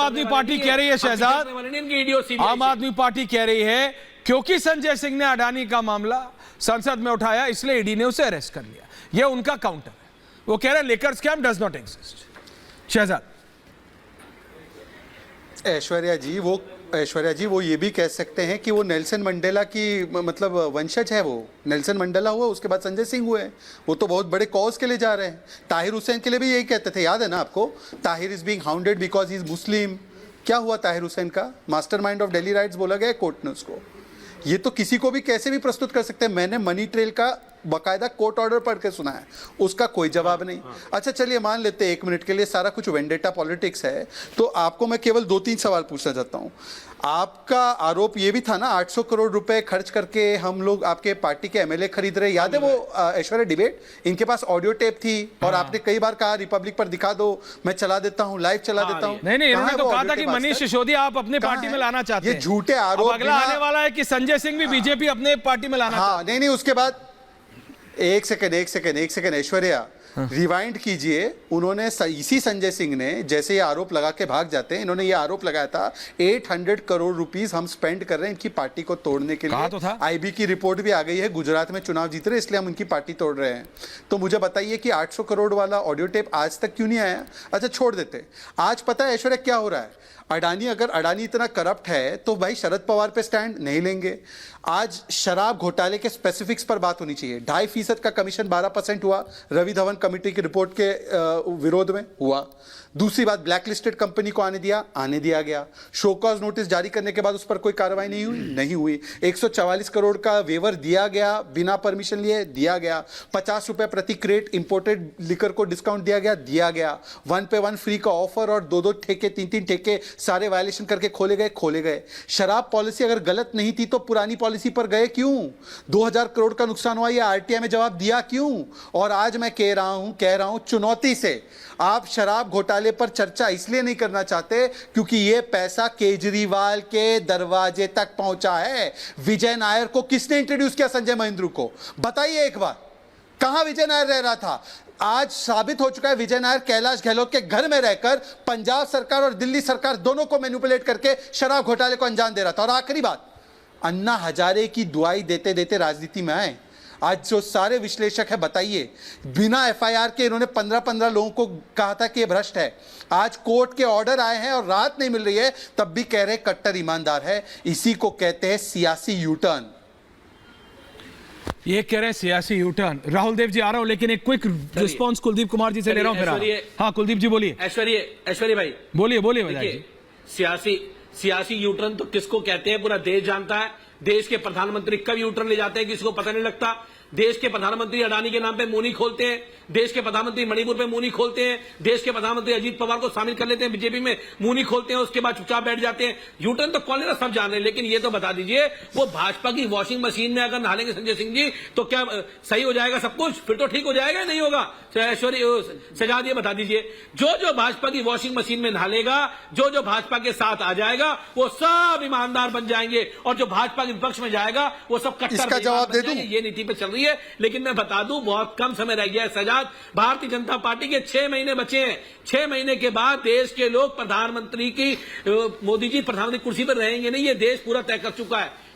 आदमी पार्टी कह रही है शहजाद, आम आदमी पार्टी कह रही है क्योंकि संजय सिंह ने अडानी का मामला संसद में उठाया इसलिए ईडी ने उसे अरेस्ट कर लिया। यह उनका काउंटर है। वो कह रहे हैं liquor scam does not exist. Shahzad, Aishwarya ji वो ये भी कह सकते हैं कि वो नेल्सन मंडेला की मतलब वंशज है। वो नेल्सन मंडेला हुआ, उसके बाद संजय सिंह हुए। वो तो बहुत बड़े कॉज के लिए जा रहे हैं। ताहिर हुसैन के लिए भी यही कहते थे, याद है ना आपको? Tahir is being hounded because he is Muslim. क्या हुआ ताहिर हुसैन का? मास्टरमाइंड ऑफ दिल्ली राइट्स बोला गया कोर्ट ने उसको। ये तो किसी को भी कैसे भी प्रस्तुत कर सकते हैं। मैंने मनी ट्रेल का बाकायदा कोर्ट ऑर्डर पढ़ के सुना है, उसका कोई जवाब नहीं। अच्छा चलिए मान लेते हैं 1 मिनट के लिए सारा कुछ वेंडेटा पॉलिटिक्स है, तो आपको मैं केवल 2-3 सवाल पूछना चाहता हूँ। आपका आरोप ये भी था ना 800 करोड़ रुपए खर्च करके हम लोग आपके पार्टी के एमएलए खरीद रहे, याद है वो ऐश्वर्या डिबेट? इनके पास ऑडियो टेप थी और आपने कई बार कहा रिपब्लिक पर दिखा दो, मैं चला देता हूँ, लाइव चला देता हूँ। नहीं, इन्होंने तो कहा था कि मनीष सिसोदिया आप अपने पार्टी में लाना चाहते हैं। ये झूठे आरोप। अगला आने वाला है कि संजय सिंह भी बीजेपी अपने पार्टी में लाना। हाँ नहीं, उसके बाद एक सेकंड ऐश्वर्या रिवाइंड कीजिए। उन्होंने इसी संजय सिंह ने जैसे ये आरोप लगा के भाग जाते हैं, इन्होंने ये आरोप लगाया था 800 करोड़ रुपीस हम स्पेंड कर रहे हैं इनकी पार्टी को तोड़ने के लिए। तो था। आईबी की रिपोर्ट भी आ गई है, गुजरात में चुनाव जीत रहे इसलिए हम इनकी पार्टी तोड़ रहे हैं। तो मुझे बताइए कि 800 करोड़ वाला ऑडियो टेप आज तक क्यों नहीं आया? अच्छा छोड़ देते। आज पता है ऐश्वर्या क्या हो रहा है? अगर अडानी इतना करप्ट है तो भाई शरद पवार पे स्टैंड नहीं लेंगे। आज शराब घोटाले के स्पेसिफिक्स पर बात होनी चाहिए। 2.5% का कमीशन 12% हुआ, रवि धवन कमेटी की रिपोर्ट के विरोध में हुआ। दूसरी बात, ब्लैक लिस्टेड कंपनी को आने दिया गया। शो कॉज नोटिस जारी करने के बाद उस पर कोई कार्रवाई नहीं हुई। 144 करोड़ का वेवर दिया गया, बिना परमिशन लिए दिया गया। 50 रुपए प्रति क्रेट इंपोर्टेड लिकर को डिस्काउंट दिया गया। 1 पे 1 फ्री का ऑफर और 2-2 ठेके 3-3 ठेके सारे वायलेशन करके खोले गए। शराब पॉलिसी अगर गलत नहीं थी तो पुरानी पॉलिसी पर गए क्यों? 2000 करोड़ का नुकसान हुआ, ये आरटीआई में जवाब दिया क्यों? और आज मैं कह रहा हूं चुनौती से, आप शराब घोटाले पर चर्चा इसलिए नहीं करना चाहते क्योंकि यह पैसा केजरीवाल के दरवाजे तक पहुंचा है। विजय नायर को किसने इंट्रोड्यूस किया? संजय महेंद्र को। बताइए एक बार, कहां विजय नायर रह रहा था? आज साबित हो चुका है विजय नायर कैलाश गहलोत के घर में रहकर पंजाब सरकार और दिल्ली सरकार दोनों को मैनिपुलेट करके शराब घोटाले को अंजाम दे रहा था। और आखिरी बात, अन्ना हजारे की दुआई देते देते राजनीति में आए। आज जो सारे विश्लेषक है, बताइए, बिना एफआईआर के इन्होंने 15-15 लोगों को कहा था कि ये भ्रष्ट है। आज कोर्ट के ऑर्डर आए हैं और राहत नहीं मिल रही है, तब भी कह रहे कट्टर ईमानदार है। इसी को कहते हैं सियासी यूटर्न। ये कह रहे हैं सियासी यूटर्न। राहुल देव जी आ रहा हूं, लेकिन एक क्विक रिस्पांस कुलदीप कुमार जी से ले रहा हूं फिर। हाँ कुलदीप जी बोलिए। ऐश्वर्या भाई बोलिए। सियासी यूटर्न तो किसको कहते हैं पूरा देश जानता है। देश के प्रधानमंत्री कब यूटर्न ले जाते हैं किसी को पता नहीं लगता। देश के प्रधानमंत्री अडानी के नाम पे मुंह नहीं खोलते हैं, देश के प्रधानमंत्री मणिपुर पे मुंह नहीं खोलते हैं, देश के प्रधानमंत्री अजीत पवार को शामिल कर लेते हैं बीजेपी में, मुंह नहीं खोलते हैं, उसके बाद चुपचाप बैठ जाते हैं। यूटर्न तो कौन ले रहा सब जान रहे हैं। लेकिन ये तो बता दीजिए, वो भाजपा की वॉशिंग मशीन में अगर नहालेंगे संजय सिंह जी तो क्या सही हो जाएगा सब कुछ? फिर तो ठीक हो जाएगा, नहीं होगा? शहजाद ये बता दीजिए, जो भाजपा की वॉशिंग मशीन में नहालेगा, जो भाजपा के साथ आ जाएगा, वो सब ईमानदार बन जाएंगे, और जो भाजपा के विपक्ष में जाएगा वो सब कट्टर। इसका जवाब दे दूं? ये नीति पे चल रही है। लेकिन मैं बता दूं, बहुत कम समय रह गया है सजाद। भारतीय जनता पार्टी के 6 महीने बचे हैं। 6 महीने के बाद देश के लोग प्रधानमंत्री की, मोदी जी प्रधानमंत्री कुर्सी पर रहेंगे नहीं, ये देश पूरा तय कर चुका है।